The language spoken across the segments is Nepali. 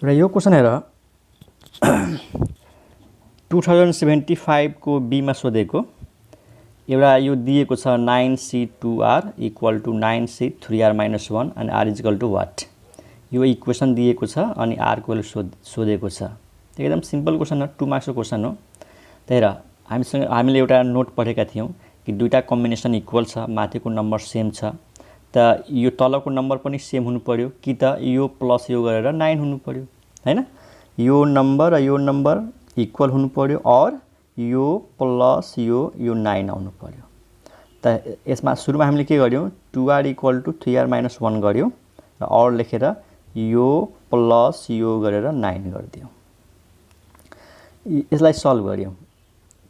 एउटा यो क्वेसन हेर 2075 को बी मा सोधेको एउटा यो दिएको छ 9c2r इक्वल टु 9c3r - 1 अनि r is equal to what. यो इक्वेसन दिएको छ अनि r को भ्यालु सोधेको छ। एकदम सिम्पल क्वेसन हो, 2 मार्क्स को क्वेसन हो। त्यही हामीले एउटा नोट पढेका थियौं कि दुईटा कम्बिनेसन इक्वल छ, माथिको नम्बर सेम छ, त यो तलको नम्बर पनि सेम हुनु पर्यो कि त यो प्लस यो गरेर 9 हुनु पर्यो हैन। यो नम्बर र यो नम्बर इक्वल हुनु पर्यो और यो प्लस यो 9 आउनु पर्यो। त यसमा सुरुमा हामीले के गर्यौं 2r इक्वल टु 3r - 1 गर्यौं र और लेखेर यो प्लस यो गरेर 9 गर्दियौं। यसलाई सल्भ गर्यौं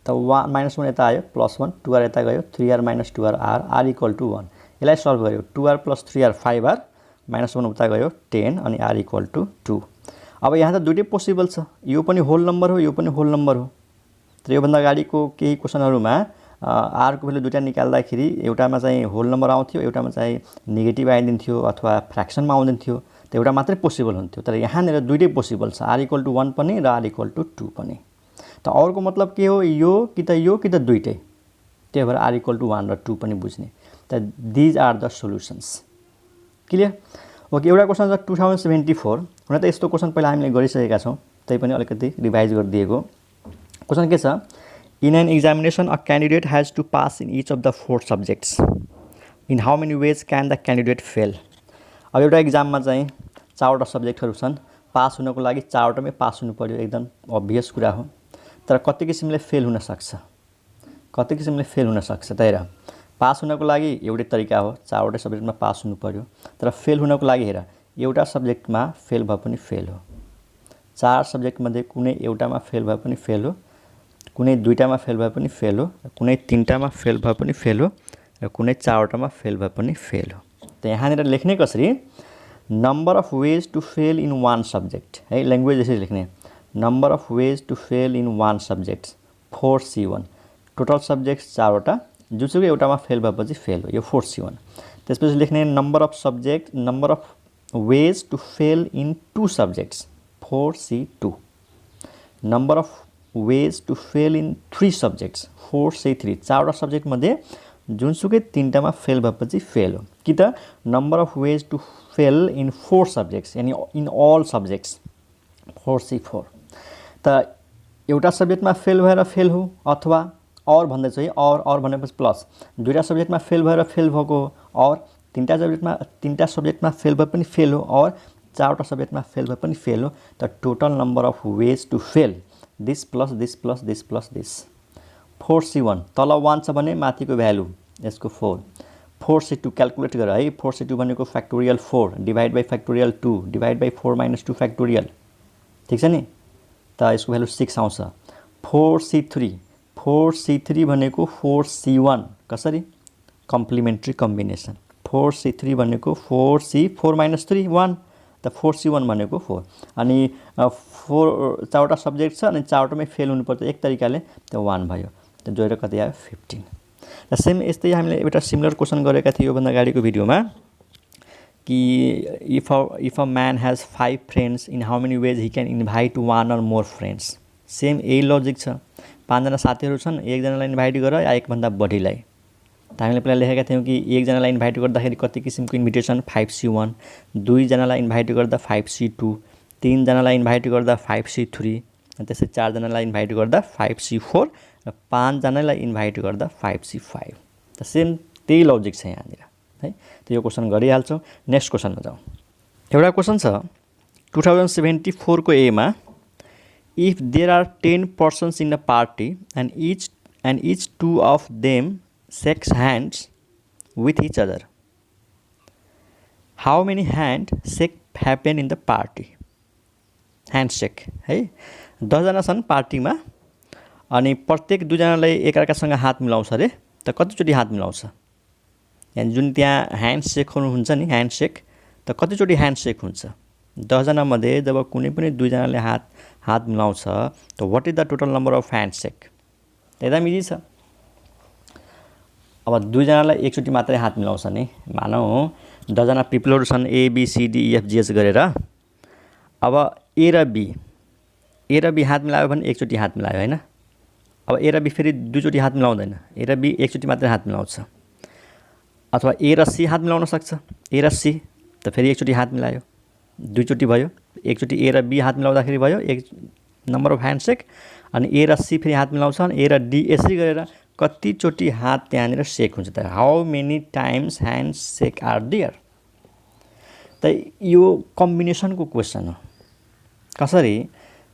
त -1 यता आयो +1 2r यता गयो 3r - 2r r equal to 1। यसलाई सल्भ गर्यौं 2r + 3r 5r -1 उता गयो 10 अनि r इक्वल टु 2। अब यहाँ त दुईटै पोसिबल छ, यो पनि होल नम्बर हो यो पनि होल नम्बर हो। तर यो भन्दा अगाडिको केही क्वेसनहरुमा r को भ्यालु दुईटा निकाल्दाखेरि एउटामा चाहिँ होल नम्बर आउँथ्यो, एउटामा चाहिँ नेगेटिभ आइदिन्थ्यो अथवा फ्र्याक्सनमा आउँदिन्थ्यो, त एउटा मात्रै पोसिबल हुन्थ्यो। तर यहाँनेर दुईटै पोसिबल छ, r इक्वल टु 1 पनि र r इक्वल टु 2 पनि। त अरुको मतलब के हो, यो कि त दुईटै, त्यही भएर r इक्वल टु 1 र 2 पनि बुझ्ने। त these are the solutions. Clear? Okay, एउटा क्वेसन छ 2074। हुन त यस्तो क्वेसन पहिला हामीले गरिसकेका छौं, तै पनि अलिकति रिभाइज गरिदिएको। क्वेसन के छ, in an examination a candidate has to pass in each of the 4 subjects. In how many ways can the candidate fail. अब एउटा एक्जाममा चाहिँ 4वटा सब्जेक्टहरु छन्, पास हुनको लागि 4वटामै पास हुनु पर्यो, एकदम अभियस कुरा हो। तर कति किसिमले फेल हुन सक्छ, कति किसिमले फेल हुन सक्छ। त्यही र पास हुनको लागि एउटै तरिका हो, 4वटै सब्जेक्टमा पास हुनु पर्यो। तर फेल हुनको लागि हेर, एउटा सब्जेक्टमा फेल भए पनि फेल हो, 4 सब्जेक्ट मध्ये कुनै एउटामा फेल भए पनि फेल हो, कुनै दुईटामा फेल भए पनि फेल हो, कुनै तीनटामा फेल भए पनि फेल हो र कुनै 4वटामा फेल भए पनि फेल हो। त यहाँनेर लेख्ने कसरी, number of ways to fail in 1 subject है, ल्याङ्ग्वेज यसरी लेख्ने, number of ways to fail in 1 subject 4c1। Total subjects 4वटा, जुनसुकै एउटामा फेल भएपछि फेल हो, यो 4c1। त्यसपछि लेख्ने number of ways to fail in 2 subjects 4c2। Number of ways to fail in 3 subjects 4c3। 4वटा सब्जेक्ट मध्ये जुनसुकै 3टामा फेल भएपछि फेल हो, कि त number of ways to fail in 4 subjects यानी इन अल सब्जेक्ट्स 4c4। त एउटा सब्जेक्टमा फेल भएर फेल हो, अथवा और भन्दै चाहिँ और भनेपछि प्लस दुईटा सब्जेक्टमा फेल भएर फेल भएको हो, और तीनटा सब्जेक्टमा फेल भए पनि फेल हो, और 4वटा सब्जेक्टमा फेल भए पनि फेल हो। त total number of ways to fail this plus this plus this plus this 4c1। तल 1 छ भने माथिको भ्यालु यसको 4, 4c2 क्याल्कुलेट गर है। 4c2 भनेको factorial 4 divide by factorial 2 divide by 4 - 2 factorial, ठीक छ नि। त यसको भ्यालु 6 आउँछ। 4c3 भनेको 4c1 कसरी, कम्प्लिमेन्ट्री कम्बिनेसन। 4c3 भनेको 4c4 - 3 1, त 4c1 भनेको 4। अनि 4वटा सब्जेक्ट छ अनि 4वटामै फेल हुनुपर्छ एक तरिकाले, त 1 भयो। त जोडेर कति आयो 15। र सेम यस्तै हामीले एउटा सिमिलर क्वेसन गरेका थियौँ यो भन्दा अगाडिको भिडियोमा कि if a man has 5 friends in how many wage Hee can invite 1 or more friends. Same यही लजिक छ, 5 जना साथीहरु छन्, एकजनालाई इन्भाइट गर या एक भन्दा बढीलाई। त हामीले पहिला लेखेका थियौं कि एकजनालाई इन्भाइट गर्दाखेरि कति किसिमको इन्भिटेसन 5c1, 2 जनालाई इन्भाइट गर्दा 5c2, 3 जनालाई इन्भाइट गर्दा 5c3, अनि त्यसै 4 जनालाई इन्भाइट गर्दा 5c4 र 5 जनालाई इन्भाइट गर्दा 5c5। त सेम त्यही लजिक छ यहाँनिर है। त यो क्वेसन गरिहाल्छौं। नेक्स्ट क्वेसनमा जाउँ। एउटा क्वेसन छ 2074 को ए मा, if there are 10 persons in a party and each 2 of them shakes hands with each other, how many handshake happen in the party? Handshake है। 10 जना छन् पार्टीमा अनि प्रत्येक 2 जनालाई एकअर्कासँग हात मिलाउँछ रे, त कतिचोटी हात मिलाउँछ, यानी जुन त्यहाँ ह्यान्डसेक हुन्छ नि, ह्यान्डसेक, त कतिचोटी ह्यान्डसेक हुन्छ। 10 जना मध्ये जब कुनै पनि 2 जनाले हात मिलाउँछ, त what is the total number of handshake. एकदम इजी छ। अब 2 जनालाई एकचोटी मात्रै हात मिलाउँछ नि, मानौ 10 जना पिपलहरु छन् A B C D E F G H गरेर। अब ए र बी हात मिलायो भने एकचोटि हात मिलायो हैन। अब ए र बी फेरि दुईचोटि हात मिलाउँदैन, ए र बी एकचोटि मात्रै हात मिलाउँछ। अथवा ए र सी हात मिलाउन सक्छ, ए र सी त फेरि एकचोटि हात मिलायो, दुईचोटि भयो। एकचोटि ए र बी हात मिलाउँदाखेरि भयो एक नम्बर अफ ह्यान्डसेक, अनि ए र सी फेरि हात मिलाउँछन्, ए र डी यसरी गरेर कतिचोटि हात त्यहाँनिर सेक हुन्छ त, how many times handshake are there. त यो कम्बिनेसनको क्वेसन हो। कसरी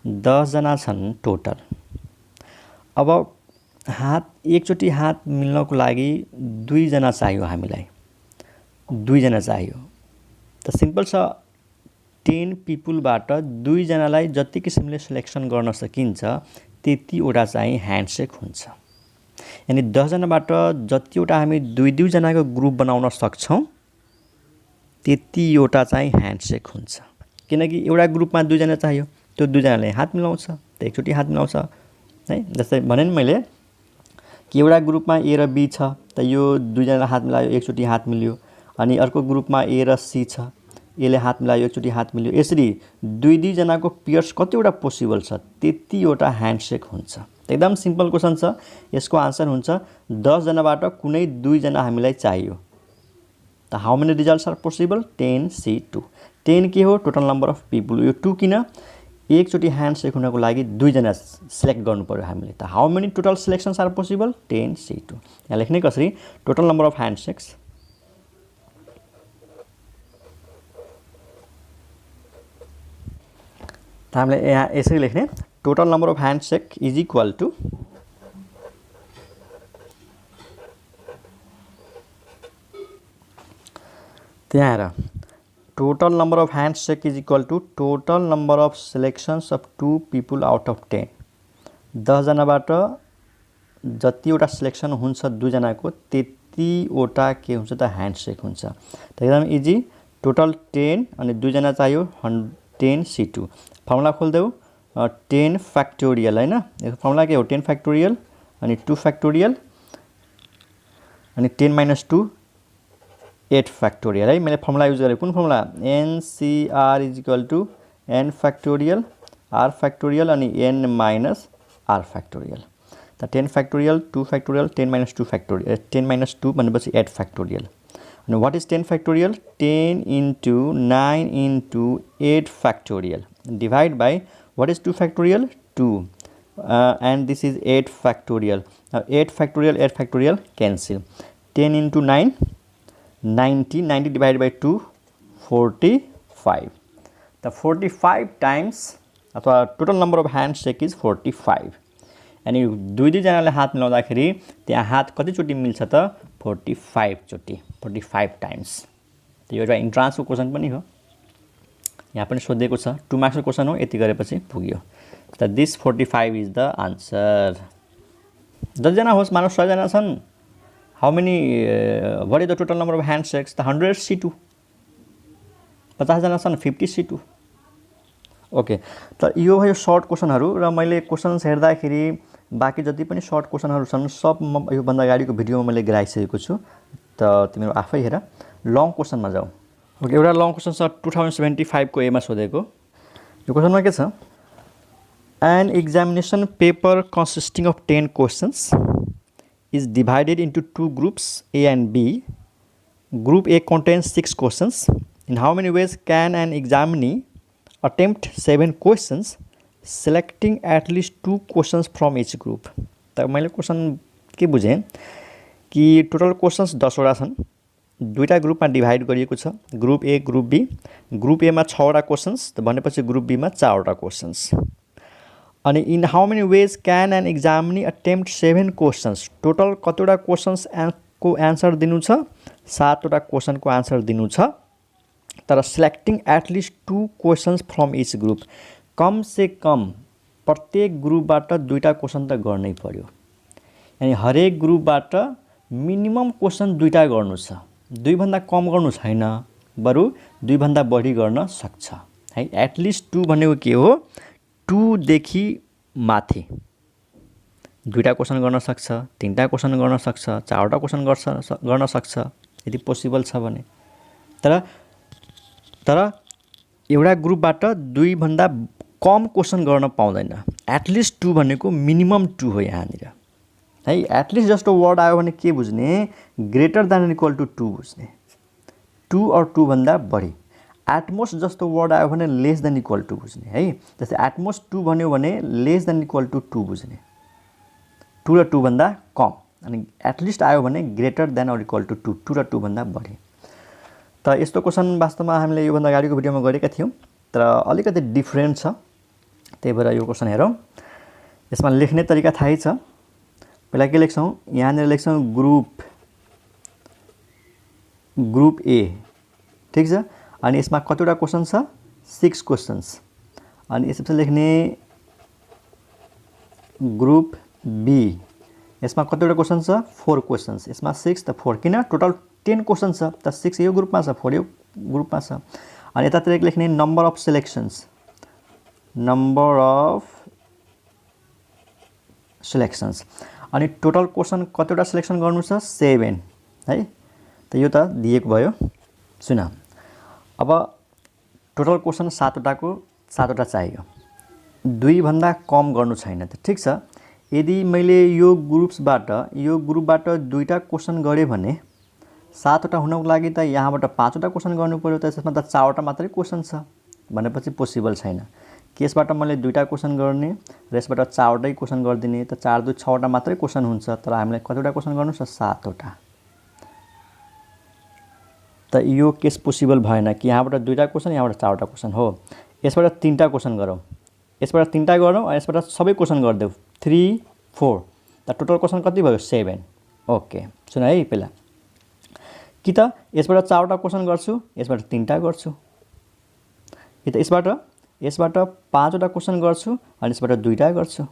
10 जना छन् टोटल। अब हात एकचोटि हात मिल्नको लागि 2 जना चाहियो हामीलाई, 2 जना चाहियो। त सिम्पल छ, 10 पिपुलबाट 2 जनालाई जति किसिमले सिलेक्सन गर्न सकिन्छ त्यतिवटा चाहिँ ह्यान्डसेक हुन्छ। यानी 10 जनाबाट जतिवटा हामी 2-2 जनाको ग्रुप बनाउन सक्छौँ त्यतिवटा चाहिँ ह्यान्डसेक हुन्छ। किनकि एउटा ग्रुपमा 2 जना चाहियो, त्यो 2 जनाले हात मिलाउँछ त एकचोटि हात मिलाउँछ है। जस्तै भने नि मैले कि एउटा ग्रुपमा ए र बी छ त यो 2 जनाले हात मिलायो एकचोटि हात मिल्यो, अनि अर्को ग्रुपमा ए र सी छ, यसले हात मिलायो एकचोटि हात मिल्यो। यसरी 2-2 जनाको पेयर्स कतिवटा पोसिबल छ त्यतिवटा ह्यान्डसेक हुन्छ। एकदम सिम्पल क्वेसन छ। यसको आन्सर हुन्छ 10 जनाबाट कुनै 2 जना हामीलाई चाहियो। त how many results are possible? 10C2। 10 के हो? Total number of people. यो 2 किन? एकचोटि ह्यान्डसेक हुनको लागि 2 जना सिलेक्ट गर्नु पर्यो हामीले। त how many total selections are possible? 10C2। यहाँ लेख्ने कसरी? टोटल नम्बर अफ ह्यान्डसेक्स त हामीले यहाँ यसरी लेख्ने, total number of handshake is equal to त्यहाँ हेर, total number of handshake is equal to total number of selections of 2 people out of 10। 10 जनाबाट जतिवटा सिलेक्सन हुन्छ 2 जनाको त्यतिवटा के हुन्छ त ह्यान्डसेक हुन्छ। त एकदम इजी। टोटल 10 अनि 2 जना चाहियो 10C2। फर्मुला खोल्देऊ 10 फ्याक्टोरियल हैन। यो फर्मुला के हो? 10 फ्याक्टोरियल अनि 2 फ्याक्टोरियल अनि 10 - 2 8 फ्याक्टोरियल है। मैले फर्मुला युज गरेँ। कुन formula? NCR is equal to N factorial R factorial अनि N माइनस R फ्याक्टोरियल। त 10 फ्याक्टोरियल 2 फ्याक्टोरियल 10 - 2 फ्याक्टोरियल 10 - 2 भनेपछि 8 फ्याक्टोरियल। अनि what is 10 factorial? 10 × 9 × 8 factorial divide by what is 2 factorial? 2 and this is 8 factorial. Now 8 factorial cancel. 10 × 9 90, 90 divided by 2 45. The 45 times अथवा total number of handshake is 45। अनि 2 जनाले हात मिलाउँदाखेरि त्यहाँ हात कतिचोटि मिल्छ त? 45 चोटि, 45 टाइम्स। त यो एउटा इन्ट्रान्सको क्वेसन पनि हो, यहाँ पनि सोधिएको छ। 2 मार्क्सको क्वेसन हो, यति गरेपछि पुग्यो। त दिस 45 इज द आन्सर। 10 जना होस्, मानव 100 जना छन्, how many what is the total number of handshakes? त 100C2। 50 जना छन् 50C2। ओके, त यो भयो सर्ट क्वेसनहरू। र मैले क्वेसन्स हेर्दाखेरि बाँकी जति पनि सर्ट क्वेसनहरू छन् सब म योभन्दा अगाडिको भिडियोमा मैले गराइसकेको छु। त तिमीहरू आफै हेर। लङ क्वेसनमा जाउँ। ओके, एउटा लङ क्वेसन छ 2075 को एमा सोधेको। यो क्वेसनमा के छ? An examination paper consisting of 10 questions is divided into 2 groups A and B. Group A contains 6 questions. In how many ways can an examinee attempt 7 questions, selecting at least 2 questions from each group? त मैले क्वेसन के बुझेँ कि टोटल क्वेसन्स 10 वटा छन्, 2टा ग्रुपमा डिभाइड गरिएको छ, group A group B. Group एमा 6 वटा क्वेसन्स त भनेपछि ग्रुप बीमा 4 वटा क्वेसन्स। अनि in how many ways can an examinee attempt 7 questions, total कतिवटा क्वेसन्स को एन्सर दिनु छ? 7 वटा क्वेसनको एन्सर दिनु छ। तर selecting at least 2 questions from each group, कम से कम प्रत्येक ग्रुपबाट 2टा क्वेसन त गर्नै पर्यो। यानी हरेक ग्रुपबाट मिनिमम क्वेसन 2टा गर्नु छ, 2 भन्दा कम गर्नु छैन, बरु 2 भन्दा बढी गर्न सक्छ है। एटलिस्ट 2 भनेको के हो? 2 देखि माथि 2टा क्वेसन गर्न सक्छ, 3टा क्वेसन गर्न सक्छ, 4वटा क्वेसन गर्न सक्छ यदि पोसिबल छ भने। तर एउटा ग्रुपबाट 2 भन्दा कम क्वेसन गर्न पाउँदैन। एटलिस्ट 2 भनेको मिनिमम 2 हो यहाँनिर है। एटलिस्ट जस्तो वर्ड आयो भने के बुझ्ने, greater than and equal to 2 बुझ्ने, 2 और 2 भन्दा बढी। एटमोस्ट जस्तो वर्ड आयो भने लेस देन इक्वल टु बुझ्ने है। जस्तै एटमोस्ट 2 भन्यो भने लेस देन इक्वल टु 2 बुझ्ने, 2 र 2 भन्दा कम। अनि एटलिस्ट आयो भने ग्रेटर देन और इक्वल टु 2, 2 र 2 भन्दा बढी। त यस्तो क्वेसन वास्तवमा हामीले योभन्दा अगाडिको भिडियोमा गरेका थियौँ, तर अलिकति डिफ्रेन्ट छ, त्यही भएर यो क्वेसन हेरौँ। यसमा लेख्ने तरिका थाहै छ। पहिला के लेख्छौँ, यहाँनिर लेख्छौँ ग्रुप ए, ठिक छ। अनि यसमा कतिवटा क्वेसन छ, 6 क्वेसन्स। अनि यसपछि लेख्ने ग्रुप बी, यसमा कतिवटा क्वेसन छ, 4 क्वेसन्स। यसमा 6 त 4, किन टोटल 10 क्वेसन छ, त 6 यो ग्रुपमा छ, 4 यो ग्रुपमा छ। अनि यतातिर लेख्ने नम्बर अफ सिलेक्सन्स, नम्बर अफ सिलेक्सन्स। अनि टोटल क्वेसन कतिवटा सिलेक्सन गर्नु छ, 7 है। त यो त दिएको भयो। सुन, अब टोटल क्वेसन 7वटाको 7वटा चाहियो, 2 भन्दा कम गर्नु छैन त ठिक छ। यदि मैले यो ग्रुपबाट 2टा क्वेसन गरेँ भने 7वटा हुनको लागि त यहाँबाट 5वटा क्वेसन गर्नु पर्यो, त त्यसमा त 4वटा मात्रै क्वेसन छ भनेपछि पोसिबल छैन। केसबाट मैले 2टा क्वेसन गर्ने र यसबाट 4वटै क्वेसन गरिदिने, त 4 2 6वटा मात्रै क्वेसन हुन्छ। तर हामीलाई कतिवटा क्वेसन गर्नु छ, 7वटा। त यो केस पोसिबल भएन कि यहाँबाट 2टा क्वेसन, यहाँबाट 4वटा क्वेसन हो। यसबाट 3टा क्वेसन गरौँ, यसबाट 3टा गरौँ, अनि यसबाट सबै क्वेसन गरिदेऊ, 3 4। त टोटल क्वेसन कति भयो, 7। ओके, सुन है, पहिला कि त यसबाट 4वटा क्वेसन गर्छु, यसबाट 3टा गर्छु, कि त यसबाट 5वटा क्वेसन गर्छु, अनि यसबाट 2टा गर्छु,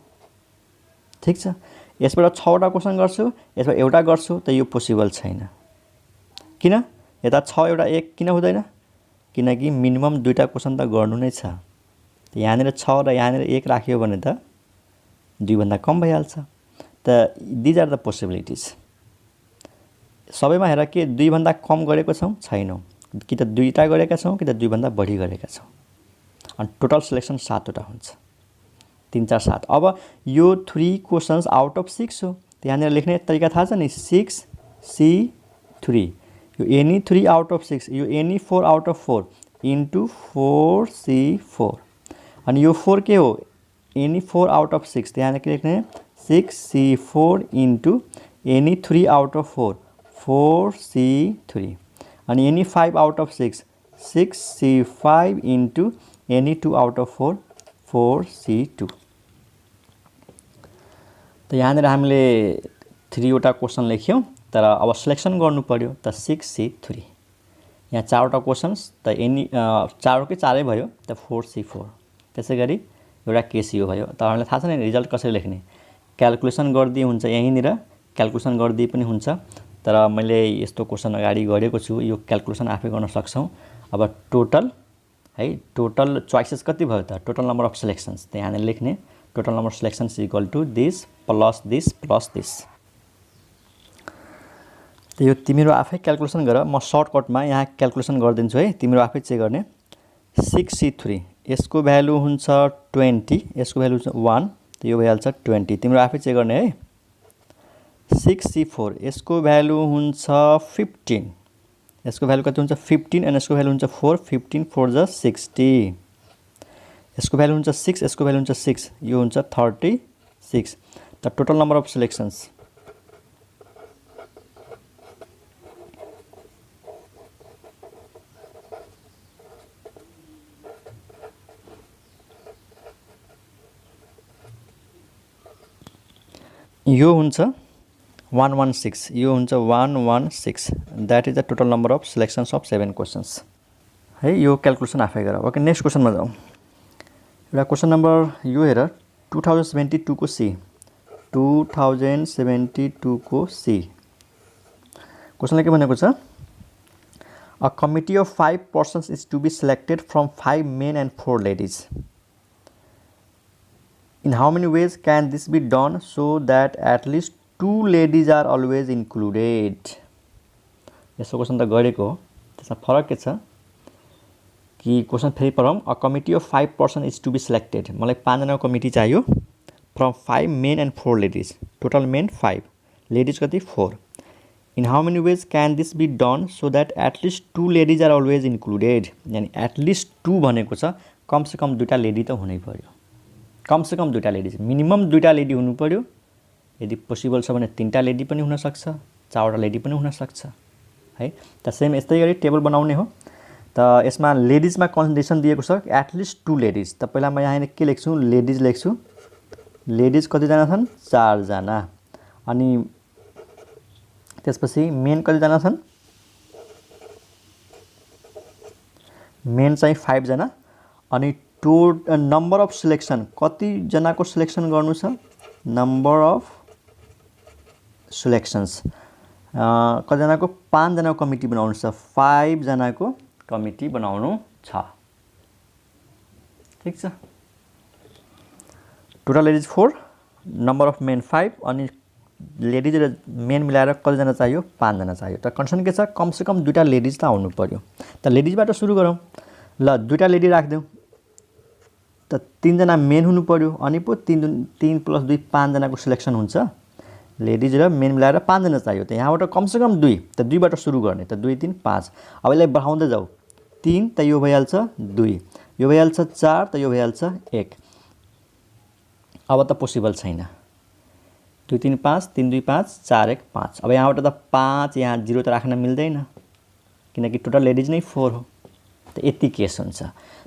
ठिक छ। यसबाट 6वटा क्वेसन गर्छु, यसबाट एउटा गर्छु, त यो पोसिबल छैन। किन, यता 6 एउटा 1 किन हुँदैन, किनकि मिनिमम 2टा क्वेसन त गर्नु नै छ। यहाँनिर 6 र यहाँनिर 1 राख्यो भने त 2 भन्दा कम भइहाल्छ। त दिज आर द पोसिबिलिटिज। सबैमा हेर के 2 भन्दा कम गरेको छौँ, छैनौँ, कि त 2टा गरेका छौँ, कि त 2 भन्दा बढी गरेका छौँ। अनि टोटल सिलेक्सन 7वटा हुन्छ, 3 4 7। अब यो 3 क्वेसन्स आउट अफ 6 हो। त यहाँनिर लेख्ने तरिका थाहा छ नि, 6 C 3, यो एनी 3 आउट अफ 6, यो any 4 out of 4 into 4 C 4। अनि यो 4 के हो, एनी 4 आउट अफ 6, त यहाँ के लेख्ने, 6 C 4 into any 3 out of 4, 4 C 3। अनि any 5 out of 6, 6 C 5 into any 2 out of 4, 4 C 2। त यहाँनिर हामीले 3वटा क्वेसन लेख्यौँ, तर अब सिलेक्सन गर्नु पर्यो, त 6 C 3। यहाँ 4वटा क्वेसन्स, त एनी 4कै 4 भयो, त 4 C 4। त्यसै गरी एउटा केस यो भयो। त हामीलाई थाहा छ नि रिजल्ट कसरी लेख्ने, क्यालकुलेसन गरिदिए हुन्छ, यहीँनिर क्यालकुलेसन गरिदिए पनि हुन्छ। तर मैले यस्तो क्वेसन अगाडि गरेको छु, यो क्यालकुलेसन आफै गर्न सक्छौँ। अब टोटल है, टोटल चोइसेस कति भयो त, टोटल नम्बर अफ सिलेक्सन्स, त यहाँनिर लेख्ने total number of selections equal to this plus this plus this. त यो तिमीहरू आफै क्यालकुलेसन गर, म सर्टकटमा यहाँ क्यालकुलेसन गरिदिन्छु है, तिमीहरू आफै चेक गर्ने। 6 C 3, यसको भ्यालु हुन्छ 20, यसको भ्यालु हुन्छ 1, त यो भइहाल्छ 20। तिम्रो आफै चेक गर्ने है। 6 C 4, यसको भ्यालु हुन्छ 15, यसको भ्यालु कति हुन्छ, 15, अनि यसको भ्यालु हुन्छ 4, 15 4 जा 60। यसको भ्यालु हुन्छ 6, यसको भ्यालु हुन्छ 6, यो हुन्छ 36। त टोटल नम्बर अफ सिलेक्सन्स, यो हुन्छ 116, यो हुन्छ 116। That is the total number of selections of 7 questions है। यो क्यालकुलेसन आफै गर। ओके, नेक्स्ट क्वेसनमा जाउँ। एउटा क्वेसन नम्बर यो हेर, 2072 को सी, 2072 को सी। क्वेसनले के भनेको छ, a committee of 5 persons is to be selected from 5 men and 4 ladies. In how many ways can this be done so that at least 2 ladies are always included? यस्तो क्वेसन त गरेको हो, त्यसमा फरक के छ, कि क्वेसन फेरि पढौँ। A committee of 5 person is to be selected. मलाई 5 जनाको कमिटी चाहियो from 5 men and 4 ladies. Total men 5, ladies कति 4। In how many ways can this be done so that at least 2 ladies are always included. यानि एटलिस्ट 2 भनेको छ कमसेकम 2टा लेडी त हुनै पर्यो। कमसेकम 2टा लेडिज, मिनिमम 2टा लेडी हुनु पर्यो। यदि पोसिबल छ भने 3टा लेडी पनि हुन सक्छ, 4वटा लेडी पनि हुन सक्छ है। त सेम यस्तै गरी टेबल बनाउने हो। त यसमा लेडिजमा कन्डिसन दिएको छ एटलिस्ट 2 लेडिज। त पहिला म यहाँ के लेख्छु, लेडिज लेख्छु। लेडिज कतिजना छन्, 4 जना। अनि त्यसपछि मेन कतिजना छन्, मेन चाहिँ 5 जना। अनि नम्बर अफ सिलेक्सन, कतिजनाको सिलेक्सन गर्नु छ, नम्बर अफ सिलेक्सन्स कतिजनाको, 5 जनाको कमिटी बनाउनु छ, 5 जनाको कमिटी बनाउनु छ। ठीक छ। Total ladies 4, number of main 5, अनि लेडिज र मेन मिलाएर कतिजना चाहियो, 5 जना चाहियो। त कन्डिसन के छ, कमसेकम 2टा लेडिज त आउनु पर्यो। त लेडिजबाट सुरु गरौँ। ल 2टा लेडी राखिदेऊ। त 3 जना मेन हुनु पर्यो। अनि पो 3 + 2 5 जनाको सिलेक्सन हुन्छ। लेडिज र मेन मिलाएर 5 जना चाहियो। त यहाँबाट कमसेकम 2, त 2बाट सुरु गर्ने। त 2 3 5। अब यसलाई बढाउँदै जाऊ। 3 त यो भइहाल्छ 2, यो भइहाल्छ 4, त यो भइहाल्छ 1। अब त पोसिबल छैन। 2 3 5, 3 2 5, 4 1 5। अब यहाँबाट त 5, यहाँ 0 त राख्न मिल्दैन किनकि टोटल लेडिज नै 4 हो। त यति केस हुन्छ।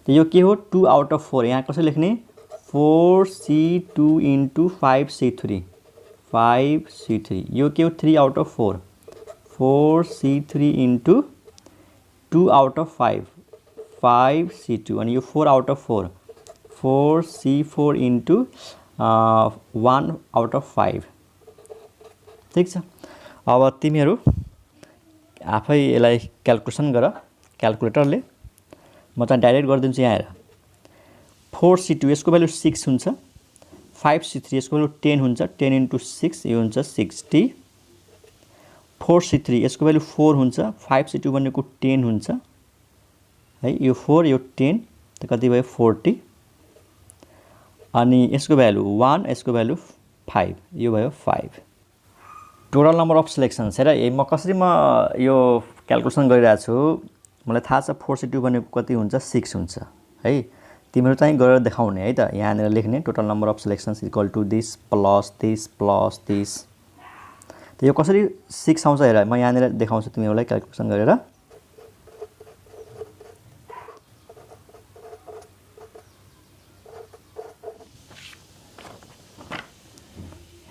त यो के हो, 2 आउट अफ 4। यहाँ कसरी लेख्ने, 4C2 × 5C3, 5C3। यो के हो, 3 out of 4, 4C3 × 2 out of 5, 5C2। अनि यो 4 out of 4, 4C4 × 1 out of 5। ठीक छ। अब तिमीहरू आफै यसलाई क्याल्कुलेसन गर क्याल्कुलेटरले। म त डाइरेक्ट गरिदिन्छु। यहाँ हेर, 4C2 यसको भ्यालु 6 हुन्छ, 5C3 यसको भ्यालु 10 हुन्छ, 10 × 6 यो हुन्छ 60। 4C3 यसको भ्यालु 4 हुन्छ, 5C2 भनेको 10 हुन्छ है। यो 4 यो 10 त कति भयो, 40। अनि यसको भ्यालु 1, यसको भ्यालु 5, यो भयो 5। टोटल नम्बर अफ सिलेक्सन्स हेर, म कसरी यो क्याल्कुलेसन गरिरहेको छु। मलाई थाहा छ 4C2 भनेको कति हुन्छ, 6 हुन्छ है। तिमीहरू चाहिँ गरेर देखाउने है त। यहाँनिर लेख्ने total number of selections equal to this plus this plus this. त यो कसरी 6 आउँछ हेर, म यहाँनिर देखाउँछु तिमीहरूलाई क्याल्कुलेसन गरेर।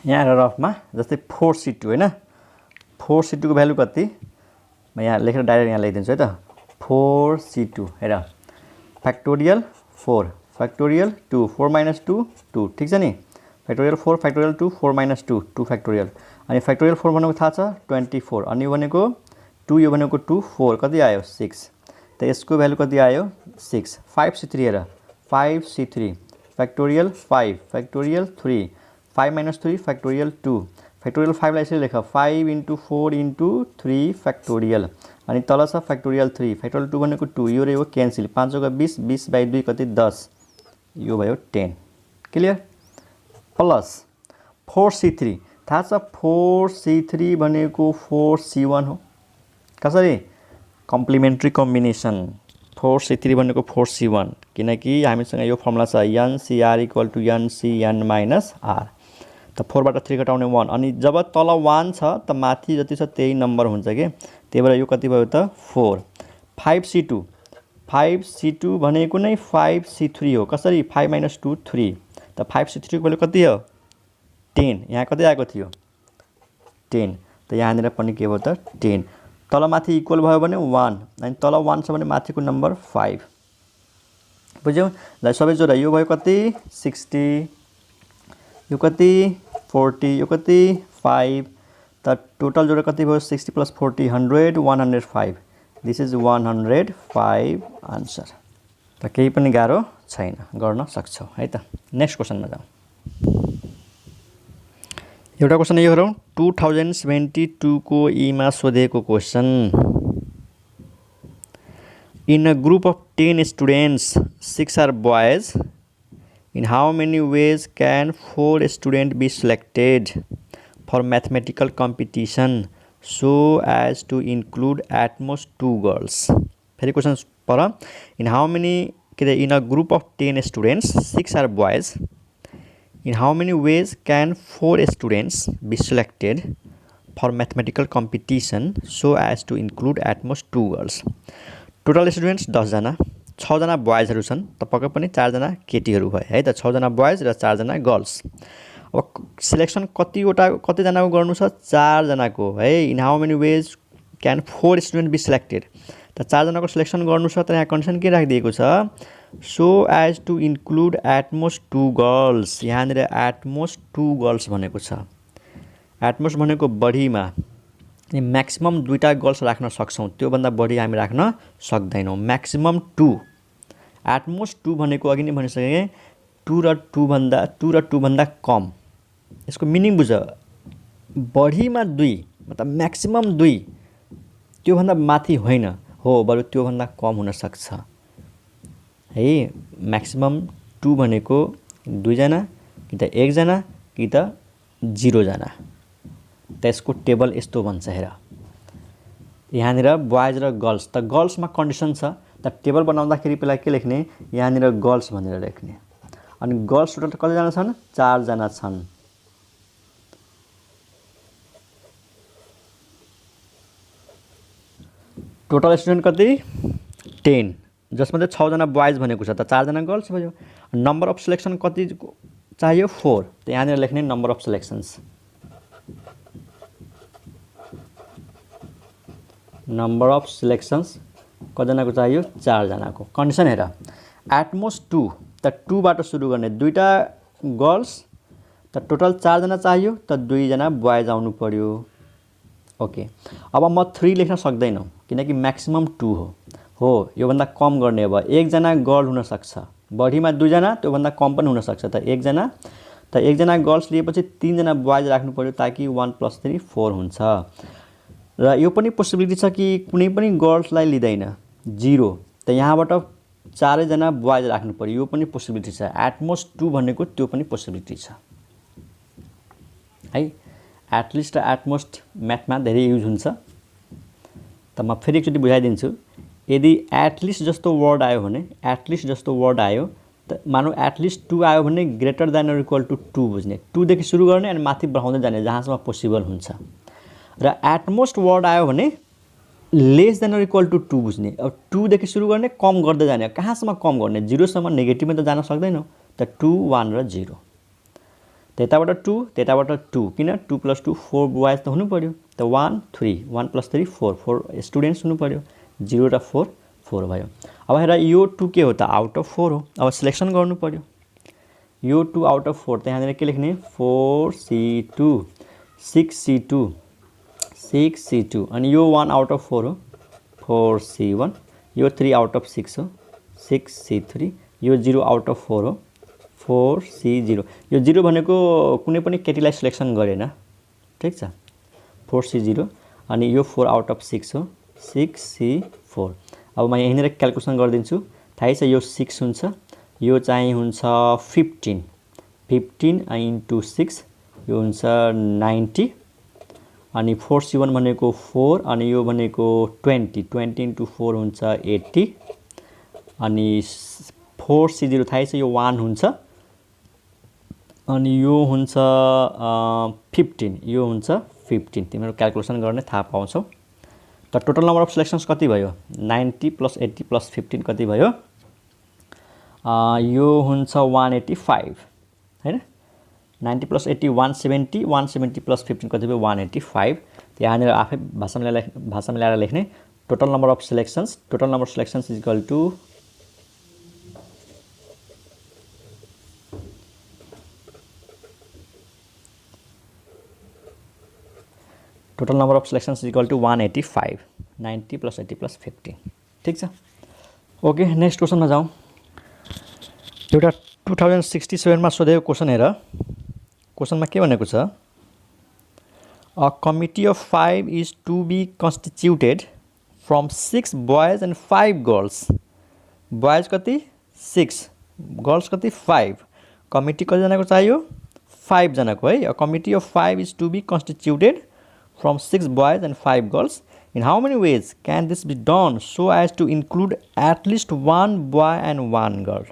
यहाँ हेर रफमा, जस्तै 4C2 होइन, 4C2 को भ्यालु कति, म यहाँ लेखेर डाइरेक्ट यहाँ लेखिदिन्छु है त। 4C2 हेर, फ्याक्टोरियल 4, फ्याक्टोरियल 2, 4 - 2 2। ठीक छ नि। Factorial 4, factorial 2, 4 - 2 2 factorial. अनि फ्याक्टोरियल 4 भनेको थाहा छ 24। अनि यो भनेको 2, यो भनेको 2, 4 कति आयो, 6। त यसको भ्यालु कति आयो, 6। 5C3 हेर, 5C3 factorial 5, factorial 3, 5 - 3 factorial 2। Factorial 5 लाई यसरी लेख, 5 × 4 × 3 फ्याक्टोरियल। अनि तल छ फ्याक्टोरियल 3, फ्याक्टोरियल 2 भनेको 2, यो र यो क्यान्सल, 5 × 20, 20/2 कति 10, यो भयो 10। क्लियर। प्लस 4C3 थाहा छ, 4C3 भनेको 4C1 हो। कसरी, कम्प्लिमेन्ट्री कम्बिनेसन। 4C3 भनेको 4C1 किनकि हामीसँग यो फर्मुला छ NCR = NCN - R। त 4 बाट 3 घटाउने 1। अनि जब तल 1 छ त माथि जति छ त्यही नम्बर हुन्छ के। त्यही भएर यो कति भयो त 4। 5C2, 5C2 भनेको नै 5C3 हो। कसरी, 5 - 2 3। त 5C3 को भ्यालु कति हो, 10। यहाँ कति आएको थियो, 10। त यहाँनिर पनि के भयो त 10। तल माथि इक्वल भयो भने 1, अनि तल 1 छ भने माथिको नम्बर 5। बुझ्यौ। ल सबै जोडा, यो भयो कति 60, यो कति 40, यो कति 5। त टोटल जोडा कति भयो, 60 + 40 100, 105। This is 105 answer. त केही पनि गाह्रो छैन, गर्न सक्छौ है त। नेक्स्ट क्वेसनमा जाउँ। एउटा क्वेसन यो गरौँ। 2072 को ईमा सोधेको question, In a group of 10 students, 6 are boys. In how many ways can 4 students be selected for mathematical competition so as to include at most 2 girls? फेरि question per in how many in a group of 10 students, 6 are boys. In how many ways can 4 students be selected for mathematical competition so as to include at most 2 girls? Total students 10 जना, 6 जना बोइजहरु छन् त पक्कै पनि 4 जना केटीहरु भए है त 6 जना बोइज र 4 जना गर्ल्स। अब सिलेक्सन कति जनाको गर्नु छ 4 जनाको है। In how many ways can 4 student be selected त 4 जनाको सिलेक्सन गर्नु छ त यहाँ कन्डिसन के राखिदिएको छ so as to include at most 2 girls. यहाँनिर एट मोस्ट 2 गर्ल्स भनेको छ। एट मोस्ट भनेको बढीमा म्याक्सिमम 2टा गर्ल्स राख्न सक्छौं, त्यो भन्दा बढी हामी राख्न सक्दैनौं। म्याक्सिमम 2 एट मोस्ट 2 भनेको अघि नै भनिसके 2 र 2 भन्दा कम। यसको मिनिङ बुझ, बढीमा 2 मतलब म्याक्सिमम 2, त्यो भन्दा माथि होइन हो, बरु त्यो भन्दा कम हुन सक्छ है। म्याक्सिमम 2 भनेको 2 जना कि त 1 जना कि त 0 जना। त्यसको टेबल यस्तो बन्छ हेर। यहाँनिर बोइज र गर्ल्स त गर्ल्समा कन्डिसन छ त टेबल बनाउँदाखेरि पहिला के लेख्ने यहाँनिर गर्ल्स भनेर लेख्ने। अनि गर्ल्स टोटल कति जना छन् 4 जना छन्। टोटल स्टुडेन्ट कति 10 जसमा चाहिँ 6 जना बोइज भनेको छ त 4 जना गर्ल्स भयो। नम्बर अफ सिलेक्सन कति चाहियो 4 त यहाँनिर लेख्ने नम्बर अफ सिलेक्सन्स। नम्बर अफ सिलेक्सन्स कतिजनाको चाहियो 4 जनाको। कन्डिसन हेर एट मोस्ट 2 त 2 बाट सुरु गर्ने, 2टा गर्ल्स त टोटल 4 जना चाहियो त 2 जना बोइज आउनु पर्यो। ओके, अब म 3 लेख्न सक्दैनौ किनकि म्याक्सिमम 2 हो। यो भन्दा कम गर्ने अब 1 जना गर्ल हुन सक्छ, बढीमा 2 जना, त्यो भन्दा कम पनि हुन सक्छ त 1 जना। त 1 जना गर्ल्स लिएपछि 3 जना बोइज राख्नु पर्यो ताकि 1 + 3 4 हुन्छ। र यो पनि पोसिबिलिटी छ कि कुनै पनि गर्ल्सलाई लिँदैन 0 त यहाँबाट 4 जना बोइज राख्नु पर्यो, यो पनि पोसिबिलिटी छ। एट मोस्ट 2 भनेको त्यो पनि पोसिबिलिटी छ है। एटलिस्ट र एट मोस्ट म्याथमा धेरै युज हुन्छ त म फेरि एकचोटि बुझाइदिन्छु। यदि एटलिस्ट जस्तो वर्ड आयो भने, एटलिस्ट जस्तो वर्ड आयो त मानौ एटलिस्ट 2 आयो भने greater than or equal to 2 बुझ्ने, 2 देखि सुरु गर्ने अनि माथि बढाउँदै जाने जहाँसम्म पोसिबल हुन्छ। र एटमोस्ट वर्ड आयो भने less than or equal to 2 बुझ्ने। अब 2 देखि सुरु गर्ने कम गर्दै जाने, कहाँसम्म कम गर्ने 0 सम्म, नेगेटिभमा त जान सक्दैनौ त 2 1 र 0। त्यताबाट 2 त्यताबाट 2 किन 2 + 2 4 बोइज त हुनु पर्यो त 1 3 1 + 3 4 4 स्टुडेन्ट्स हुनु पर्यो। 0 र 4 4 भयो। अब हेर यो 2 के हो त आउट अफ 4 हो। अब सिलेक्सन गर्नु पर्यो। यो 2 आउट अफ 4 त यहाँनिर के लेख्ने 4C2 6C2 6C2 अनि यो 1 आउट अफ 4 हो 4C1, यो 3 आउट अफ 6 हो 6C3, यो 0 आउट अफ 4 हो 4C0। यो 0 भनेको कुनै पनि केटीलाई सिलेक्सन गरेन, ठीक छ 4C0। अनि यो 4 आउट अफ 6 हो 6C4। अब म यहाँनिर क्याल्कुलेसन गरिदिन्छु। थाहै छ यो 6 हुन्छ, यो चाहिँ हुन्छ 15 15 × 6 यो हुन्छ 90 अनि 4C1 भनेको 4 अनि यो भनेको 20 20 × 4 हुन्छ 80 अनि 4C0 थाहै छ यो 1 हुन्छ अनि यो हुन्छ 15 यो हुन्छ 15। तिमीहरु क्याल्कुलेसन गर्ने थाहा पाउँछौ। त टोटल नम्बर अफ सिलेक्सन्स कति भयो 90 + 80 + 15 कति भयो यो हुन्छ 185 हैन। 90 + 80 170 170 + 15 कति भयो 185। यहाँनिर आफै भाषा मिलाएर लेख्ने total number of selections equal to total number of selections equal to 185 90 + 80 + 15 ठीक छ। ओके नेक्स्ट क्वेसनमा जाउँ। एउटा 2067 मा सोधेको क्वेसन हेर। क्वेसनमा के भनेको छ a committee of 5 is to be constituted from 6 boys and 5 girls. Boys कति 6, गर्ल्स कति 5. कमिटी कतिजनाको चाहियो 5 जनाको है. A committee of 5 is to be constituted from 6 boys and 5 girls. In how many ways can this be done so as to include at least one boy and one girl?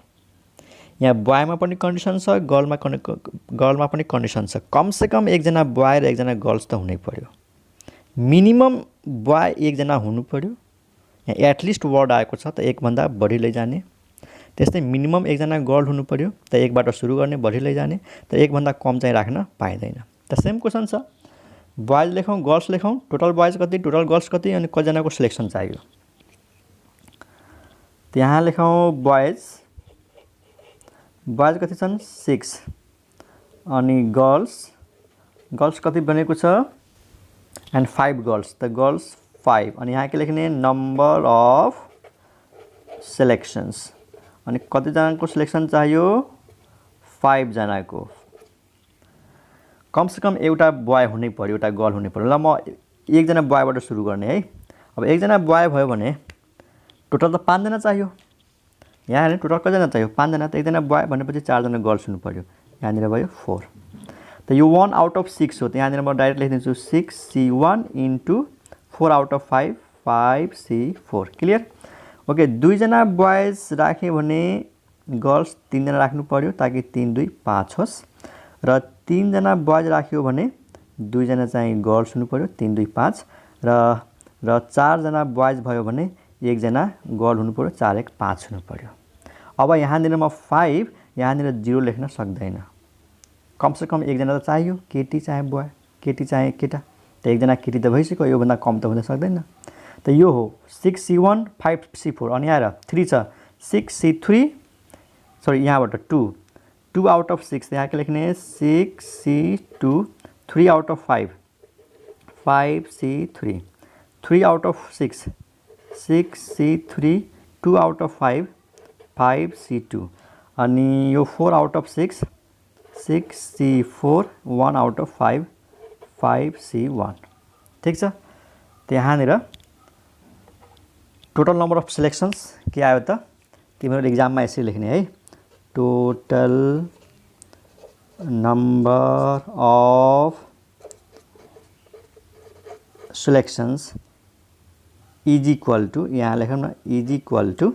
यहाँ बोयमा पनि कन्डिसन छ, गर्लमा पनि कन्डिसन छ. कमसेकम एकजना बोय र एकजना गर्ल्स त हुनै पर्यो. मिनिमम बोय एकजना हुनु पर्यो. यहाँ एटलिस्ट वर्ड आएको छ त एकभन्दा बढी लैजाने. त्यस्तै मिनिमम एकजना गर्ल हुनु पर्यो त एकबाट सुरु गर्ने बढी लैजाने, त एकभन्दा कम चाहिँ राख्न पाइँदैन. त सेम क्वेसन छ. बोयज लेखौँ गर्ल्स लेखौँ. टोटल बोयज कति टोटल गर्ल्स कति अनि कतिजनाको सिलेक्सन चाहियो. त्यहाँ लेखौँ बोयज कति छन् 6 अनि गर्ल्स कति बनेको छ एन्ड 5 गर्ल्स. त गर्ल्स 5 अनि यहाँ के लेख्ने नम्बर अफ सिलेक्सन्स अनि कतिजनाको सिलेक्सन चाहियो 5 जनाको. कमसेकम एउटा बोय हुनै पर्यो, एउटा गर्ल हुनै पर्यो. ल म एकजना बोयबाट सुरु गर्ने है. अब एकजना बोय भयो भने टोटल त 5 जना चाहियो. यहाँ हेर्नु टोटल कतिजना चाहियो 5 जना. त एकजना बोय भनेपछि 4 जना गर्ल्स हुनु पर्यो. यहाँनिर भयो 4. त यो 1 आउट अफ 6 हो. त यहाँनिर म डाइरेक्ट लेखिदिन्छु 6C1 into 4 out of 5 5C4. Clear. Okay. 2 जना बोयज राख्यो भने गर्ल्स 3 जना राख्नु पर्यो ताकि 3 2 5 होस्. र 3 जना बोयज राख्यो भने 2 जना चाहिँ गर्ल्स हुनु पर्यो 3 2 5 र 4 जना बोयज भयो भने 1 जना गर्ल हुनु पर्यो 4 1 5 हुनु पर्यो. अब यहाँनिर म 5 यहाँनिर 0 लेख्न सक्दैन. कमसेकम एकजना त चाहियो, केटी चाहे बोय, केटी चाहे केटा. त एकजना केटी त भइसक्यो, योभन्दा कम त हुन सक्दैन. त यो हो 6C1 5C4 अनि यहाँ 3 छ 6C3 सरी यहाँबाट 2 आउट अफ 6. यहाँ के लेख्ने 6C2 3 out of 5 5C3 3 out of 6 6C3 2 out of 5 5C2 अनि यो 4 out of 6 6C4 1 out of 5 5C1. ठिक छ. त्यहाँनिर टोटल नम्बर अफ सिलेक्सन्स के आयो त तिमीहरूले एक्जाममा यसरी लेख्ने है. Total number of selections is equal to यहाँ लेखौँ न इज इक्वल टु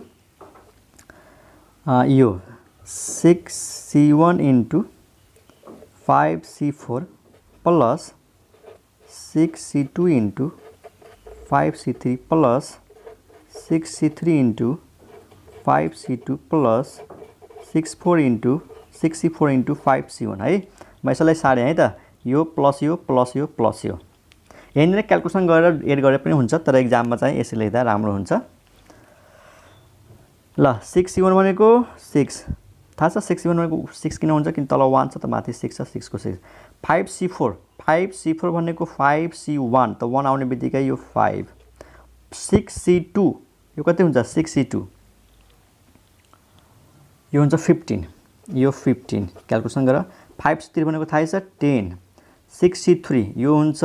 यो 6C1 into 5C4 plus 6C2 into 5C3 plus 6C3 into 5C2 plus 6C4 into 5C1 है. म यसलाई सारेँ है त. यो प्लस यो प्लस यो प्लस यो. यहाँनिर क्यालकुलेसन गरेर एड गरे पनि हुन्छ तर एक्जाममा चाहिँ यसरी लेख्दा राम्रो हुन्छ. ल 6C1 भनेको 6 थाहा छ. 6C1 भनेको 6 किन हुन्छ किन तल 1 छ त माथि 6 छ 6 को 6. 5C4 भनेको 5C1 त 1 आउने बित्तिकै यो 5. 6C2 यो कति हुन्छ 6C2 यो हुन्छ 15 यो 15 क्यालकुलेसन गर. 5C3 भनेको थाहै छ 10. 6C3 यो हुन्छ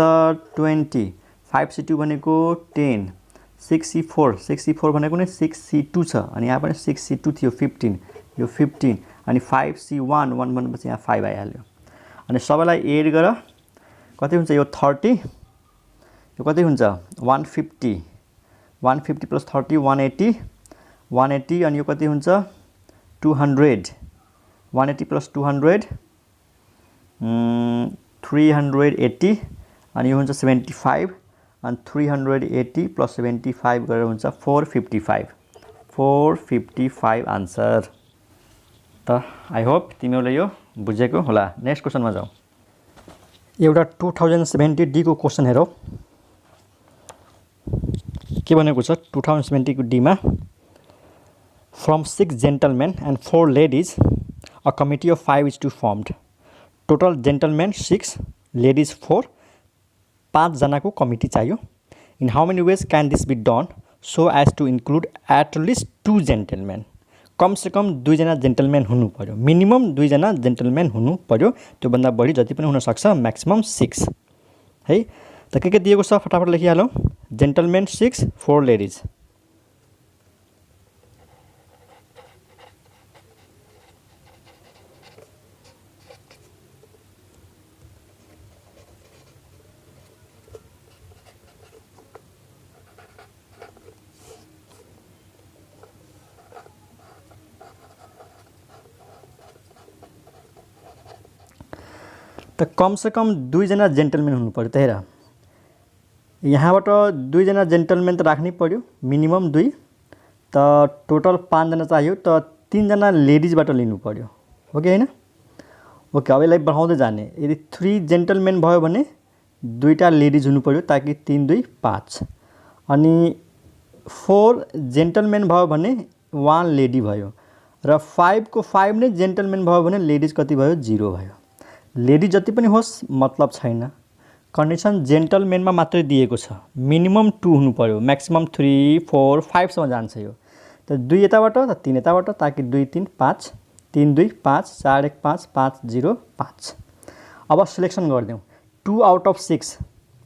20. 5C2 भनेको 10. 6C4 भनेको नै 6C2 छ अनि यहाँ पनि 6C2 थियो 15 यो 15 अनि 5C1 1 भनेपछि यहाँ 5 आइहाल्यो. अनि सबैलाई एड गर कति हुन्छ यो 30 यो कति हुन्छ 150 प्लस 30 180 अनि यो कति हुन्छ 200 180 प्लस 200 380 अनि यो हुन्छ 75 अनि 380 प्लस 75 गरेर हुन्छ 455 आन्सर. त आई होप तिमीहरूले यो बुझेको होला. नेक्स्ट क्वेसनमा जाउँ. एउटा 2070 को क्वेसन हेरौ. के भनेको छ 2070 को डी मा from 6 gentlemen and 4 ladies a committee of 5 is to formed. Total gentlemen 6 ladies 4 5 जनाको कमिटी चाहियो. In how many ways can this be done so as to include at least 2 gentlemen. कमसेकम 2 जना जेन्टलमेन हुनु पर्यो. मिनिमम 2 जना जेन्टलमेन हुनु पर्यो. त्योभन्दा बढी जति पनि हुन सक्छ. म्याक्सिमम 6 है. त के दिएको छ फटाफट लेखिहालौँ। Gentlemen 6 4 ladies. त कम से कम 2 जना जेन्टलमेन हुनु पर्यो। त हेर यहाँबाट 2 जना जेन्टलमेन त राख्नै पर्यो, मिनिमम 2। त टोटल 5 जना चाहियो, त 3 जना लेडिजबाट लिनु पर्यो। हो कि हैन? ओके, अब यसलाई बढाउँदै जाने। यदि 3 जेन्टलमेन भयो भने 2टा लेडिज हुनु पर्यो, ताकि 3 2 5। अनि 4 जेन्टलमेन भयो भने 1 लेडी भयो, र 5 को 5 नै जेन्टलमेन भयो भने लेडिज कति भयो? 0 भयो। लेडिज जति पनि होस् मतलब छैन, कन्डिसन जेन्टलमेनमा मात्रै दिएको छ। मिनिमम 2 हुनु पर्यो, म्याक्सिमम 3 4 5 सम्म जान्छ यो। त 2 यताबाट त 3 यताबाट, ताकि 2 3 5 3 2 5 4 1 5 5 0 5। अब सिलेक्सन गरिदेऊ। 2 आउट अफ 6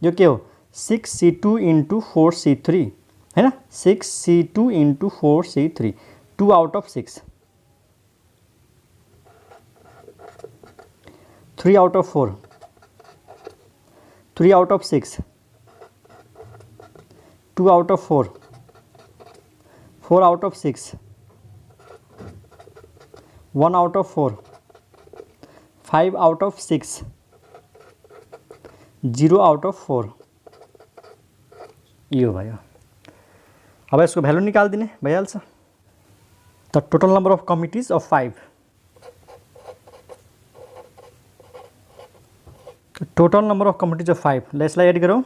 यो के हो? 6C2 × 4C3 हैन? 6C2 × 4C3 2 out of 6। 3 out of 4 3 out of 6 2 out of 4 4 out of 6 1 out of 4 5 out of 6 0 out of 4। यो भयो। अब यसको भ्यालु निकाल्दिने भइहाल्छ। त total number of committees of 5। Total number of committees of 5 यसलाई एड गरौँ।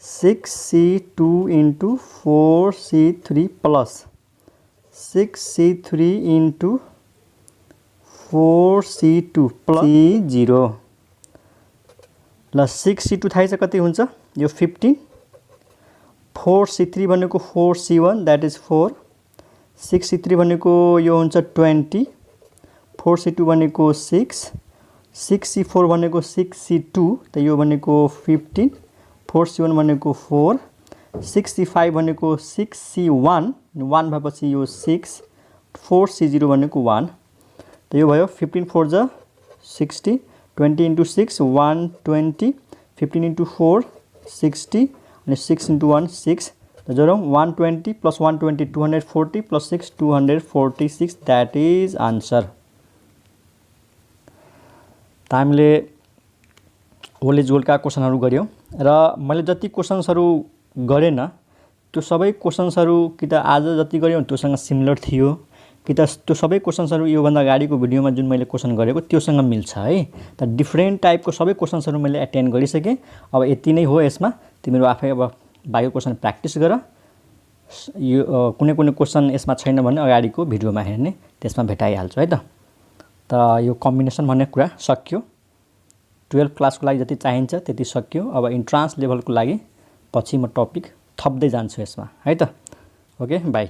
6C2 × 4C3 plus 6C3 × 4C2 plus C0 ल 6C2 थाहै छ कति हुन्छ? यो 15। 4C3 भनेको 4C1 द्याट इज 4। 6C3 भनेको यो हुन्छ 20। 4C2 भनेको 6। 6C4 भनेको 6C2 त यो भनेको 15। 4C1 भनेको 4। 6C5 भनेको 6C1 1 भएपछि यो 6। 4C0 भनेको 1 त यो भयो 15 4 जा 60। 20 × 6 120। 15 × 4 60 अनि 6 × 1 6 त जोडौँ। 120 + 120 240 + 6 246 द्याट इज आन्सर। त हामीले ओल्ड इज गोल्डका क्वेसनहरू गऱ्यौँ र मैले जति क्वेसन्सहरू गरेन त्यो सबै क्वेसन्सहरू कि त आज जति गऱ्यौँ त्योसँग सिमिलर थियो, कि त त्यो सबै क्वेसन्सहरू योभन्दा अगाडिको भिडियोमा जुन मैले क्वेसन गरेको त्योसँग मिल्छ है। त डिफ्रेन्ट टाइपको सबै क्वेसन्सहरू मैले एटेन्ड गरिसकेँ। अब यति नै हो यसमा। तिमीहरू आफै अब बायो क्वेसन प्र्याक्टिस गर। यो कुनै कुनै क्वेसन यसमा छैन भने अगाडिको भिडियोमा हेर्ने, त्यसमा भेटाइहाल्छ है त। त यो कम्बिनेसन भन्ने कुरा सक्यो। 12 क्लासको लागि जति चाहिन्छ त्यति सक्यो। अब इन्ट्रान्स लेभलको लागि पछि म टपिक थप्दै जान्छु यसमा है त। Okay by.